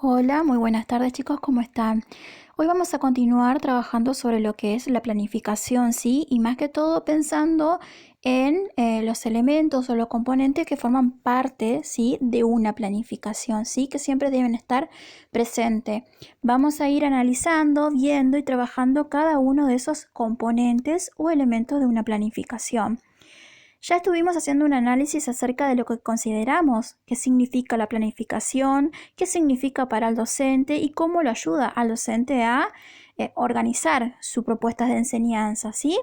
Hola, muy buenas tardes chicos, ¿cómo están? Hoy vamos a continuar trabajando sobre lo que es la planificación, ¿sí? Y más que todo pensando en los elementos o los componentes que forman parte, ¿sí? De una planificación, ¿sí? Que siempre deben estar presentes. Vamos a ir analizando, viendo y trabajando cada uno de esos componentes o elementos de una planificación. Ya estuvimos haciendo un análisis acerca de lo que consideramos, qué significa la planificación, qué significa para el docente y cómo lo ayuda al docente a organizar sus propuestas de enseñanza, ¿sí?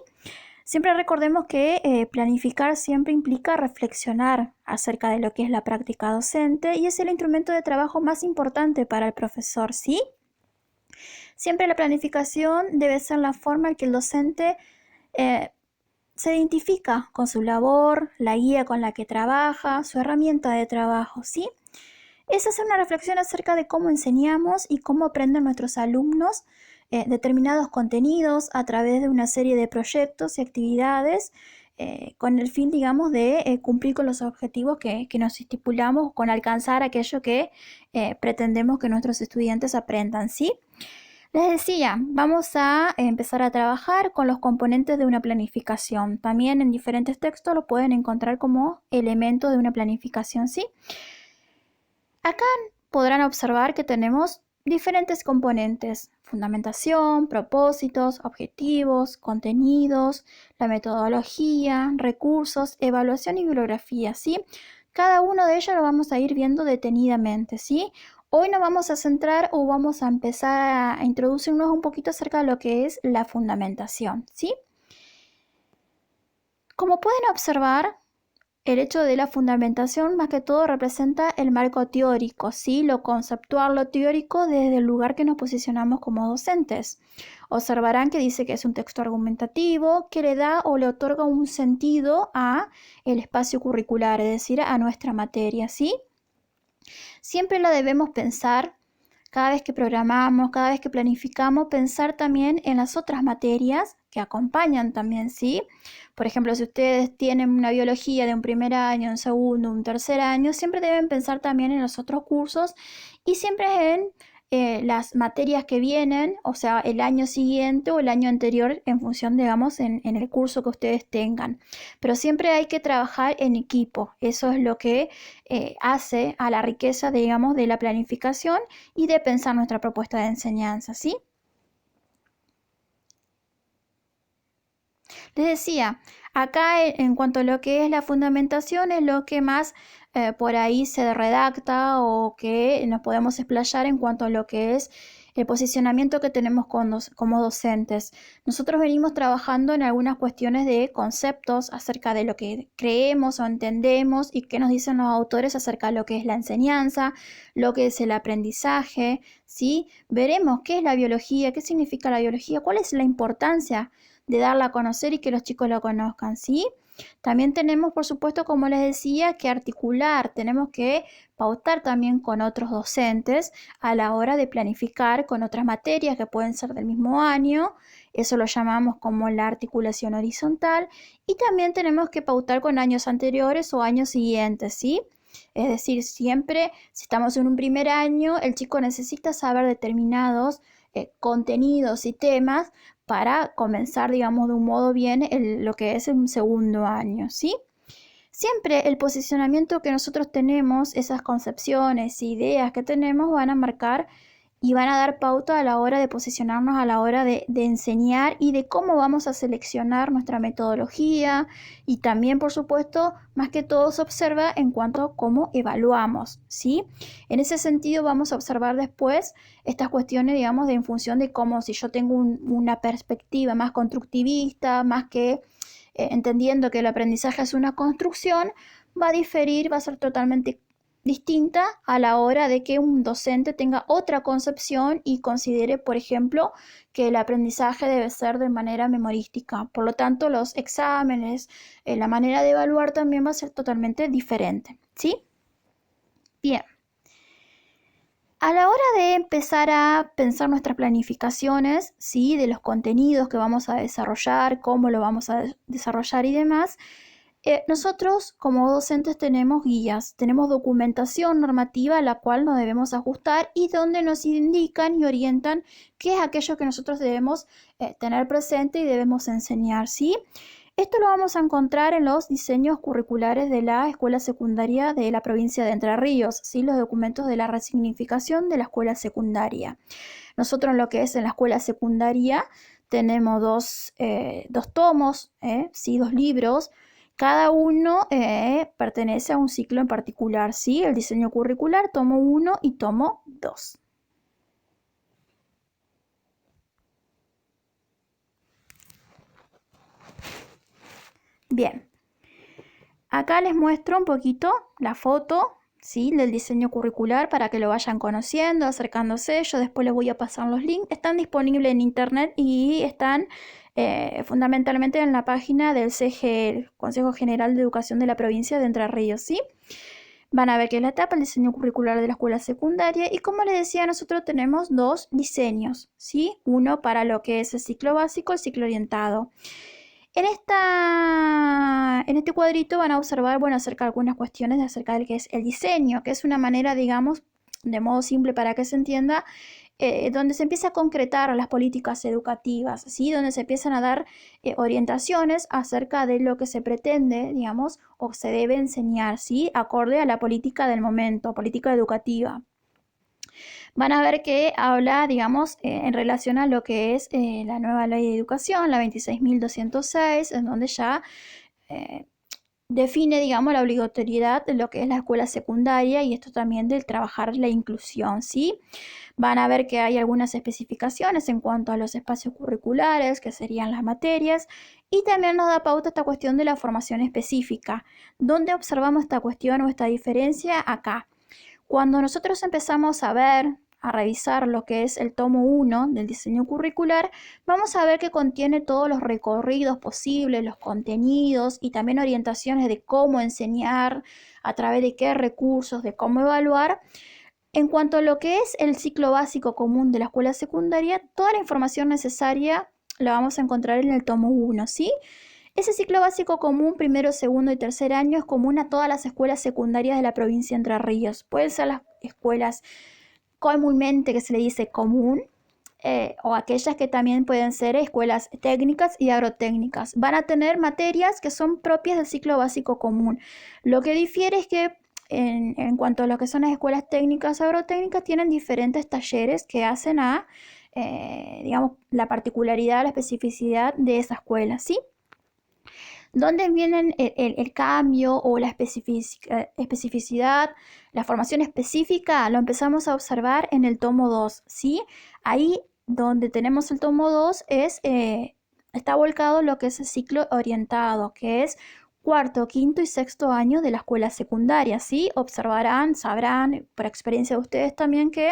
Siempre recordemos que planificar siempre implica reflexionar acerca de lo que es la práctica docente y es el instrumento de trabajo más importante para el profesor, ¿sí? Siempre la planificación debe ser la forma en que el docente eh, se identifica con su labor, la guía con la que trabaja, su herramienta de trabajo, ¿sí? Es hacer una reflexión acerca de cómo enseñamos y cómo aprenden nuestros alumnos determinados contenidos a través de una serie de proyectos y actividades con el fin, digamos, de cumplir con los objetivos que nos estipulamos, con alcanzar aquello que pretendemos que nuestros estudiantes aprendan, ¿sí? Les decía, vamos a empezar a trabajar con los componentes de una planificación. También en diferentes textos lo pueden encontrar como elementos de una planificación, ¿sí? Acá podrán observar que tenemos diferentes componentes: fundamentación, propósitos, objetivos, contenidos, la metodología, recursos, evaluación y bibliografía, ¿sí? Cada uno de ellos lo vamos a ir viendo detenidamente, ¿sí? Hoy nos vamos a centrar o vamos a empezar a introducirnos un poquito acerca de lo que es la fundamentación, ¿sí? Como pueden observar, el hecho de la fundamentación más que todo representa el marco teórico, ¿sí? Lo conceptual, lo teórico desde el lugar que nos posicionamos como docentes. Observarán que dice que es un texto argumentativo que le da o le otorga un sentido a el espacio curricular, es decir, a nuestra materia, ¿sí? Siempre la debemos pensar cada vez que programamos, cada vez que planificamos, pensar también en las otras materias que acompañan también, ¿sí? Por ejemplo, si ustedes tienen una biología de un primer año, un segundo, un tercer año, siempre deben pensar también en los otros cursos y siempre en las materias que vienen, o sea, el año siguiente o el año anterior en función, digamos, en el curso que ustedes tengan. Pero siempre hay que trabajar en equipo. Eso es lo que hace a la riqueza, digamos, de la planificación y de pensar nuestra propuesta de enseñanza, ¿sí? Les decía, acá en cuanto a lo que es la fundamentación es lo que más por ahí se redacta o que nos podemos explayar en cuanto a lo que es el posicionamiento que tenemos como docentes. Nosotros venimos trabajando en algunas cuestiones de conceptos acerca de lo que creemos o entendemos y qué nos dicen los autores acerca de lo que es la enseñanza, lo que es el aprendizaje, ¿sí? Veremos qué es la biología, qué significa la biología, cuál es la importancia de darla a conocer y que los chicos la conozcan, ¿sí? También tenemos, por supuesto, como les decía, que articular, tenemos que pautar también con otros docentes a la hora de planificar con otras materias que pueden ser del mismo año, eso lo llamamos como la articulación horizontal, y también tenemos que pautar con años anteriores o años siguientes, ¿sí? Es decir, siempre, si estamos en un primer año, el chico necesita saber determinados contenidos y temas para comenzar, digamos, de un modo bien lo que es un segundo año, ¿sí? Siempre el posicionamiento que nosotros tenemos, esas concepciones, ideas que tenemos, van a marcar y van a dar pauta a la hora de posicionarnos, a la hora de enseñar y de cómo vamos a seleccionar nuestra metodología y también, por supuesto, más que todo se observa en cuanto a cómo evaluamos, ¿sí? En ese sentido vamos a observar después estas cuestiones, digamos, de en función de cómo si yo tengo una perspectiva más constructivista, más que entendiendo que el aprendizaje es una construcción, va a diferir, va a ser totalmente distinta a la hora de que un docente tenga otra concepción y considere, por ejemplo, que el aprendizaje debe ser de manera memorística. Por lo tanto, los exámenes, la manera de evaluar también va a ser totalmente diferente, ¿sí? Bien. A la hora de empezar a pensar nuestras planificaciones, ¿sí? De los contenidos que vamos a desarrollar, cómo lo vamos a desarrollar y demás, Nosotros como docentes tenemos guías, tenemos documentación normativa a la cual nos debemos ajustar y donde nos indican y orientan qué es aquello que nosotros debemos tener presente y debemos enseñar, ¿sí? Esto lo vamos a encontrar en los diseños curriculares de la escuela secundaria de la provincia de Entre Ríos, ¿sí? Los documentos de la resignificación de la escuela secundaria. Nosotros en lo que es en la escuela secundaria tenemos dos tomos, ¿sí? 2 libros. Cada uno pertenece a un ciclo en particular, ¿sí? El diseño curricular, tomo 1 y tomo 2. Bien, acá les muestro un poquito la foto, ¿sí? Del diseño curricular para que lo vayan conociendo, acercándose. Yo después les voy a pasar los links. Están disponibles en internet y están fundamentalmente en la página del CGE, el Consejo General de Educación de la provincia de Entre Ríos, ¿sí? Van a ver que es la etapa, el diseño curricular de la escuela secundaria. Y como les decía, nosotros tenemos 2 diseños, ¿sí? Uno para lo que es el ciclo básico, el ciclo orientado. En este cuadrito van a observar, bueno, acerca de algunas cuestiones acerca del que es el diseño, que es una manera, digamos, de modo simple para que se entienda, donde se empieza a concretar las políticas educativas, ¿sí? Donde se empiezan a dar orientaciones acerca de lo que se pretende, digamos, o se debe enseñar, ¿sí? Acorde a la política del momento, política educativa. Van a ver que habla, digamos, en relación a lo que es la nueva ley de educación, la 26.206, en donde ya define, digamos, la obligatoriedad de lo que es la escuela secundaria y esto también del trabajar la inclusión, ¿sí? Van a ver que hay algunas especificaciones en cuanto a los espacios curriculares, que serían las materias, y también nos da pauta esta cuestión de la formación específica. ¿Dónde observamos esta cuestión o esta diferencia? Acá. Cuando nosotros empezamos a ver, a revisar lo que es el tomo 1 del diseño curricular, vamos a ver que contiene todos los recorridos posibles, los contenidos y también orientaciones de cómo enseñar, a través de qué recursos, de cómo evaluar. En cuanto a lo que es el ciclo básico común de la escuela secundaria, toda la información necesaria la vamos a encontrar en el tomo 1, ¿sí? Ese ciclo básico común, primero, segundo y tercer año, es común a todas las escuelas secundarias de la provincia de Entre Ríos. Pueden ser las escuelas comúnmente que se le dice común, o aquellas que también pueden ser escuelas técnicas y agrotécnicas. Van a tener materias que son propias del ciclo básico común. Lo que difiere es que en cuanto a lo que son las escuelas técnicas agrotécnicas, tienen diferentes talleres que hacen a, digamos, la particularidad, la especificidad de esa escuela, ¿sí? ¿Dónde viene el cambio o la especificidad, la formación específica? Lo empezamos a observar en el tomo 2, ¿sí? Ahí donde tenemos el tomo 2 está volcado lo que es el ciclo orientado, que es cuarto, quinto y sexto año de la escuela secundaria, ¿sí? Observarán, sabrán, por experiencia de ustedes también, que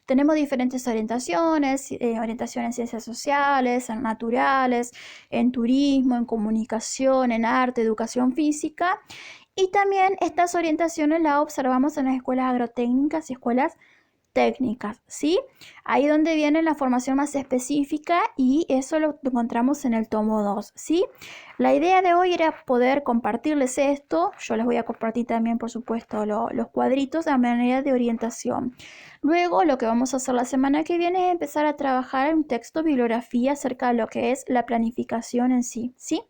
tenemos diferentes orientaciones, orientación en ciencias sociales, en naturales, en turismo, en comunicación, en arte, educación física. Y también estas orientaciones las observamos en las escuelas agrotécnicas y escuelas técnicas, ¿sí? Ahí donde viene la formación más específica y eso lo encontramos en el tomo 2, ¿sí? La idea de hoy era poder compartirles esto. Yo les voy a compartir también, por supuesto, los cuadritos a manera de orientación. Luego, lo que vamos a hacer la semana que viene es empezar a trabajar en un texto bibliografía acerca de lo que es la planificación en sí, ¿sí?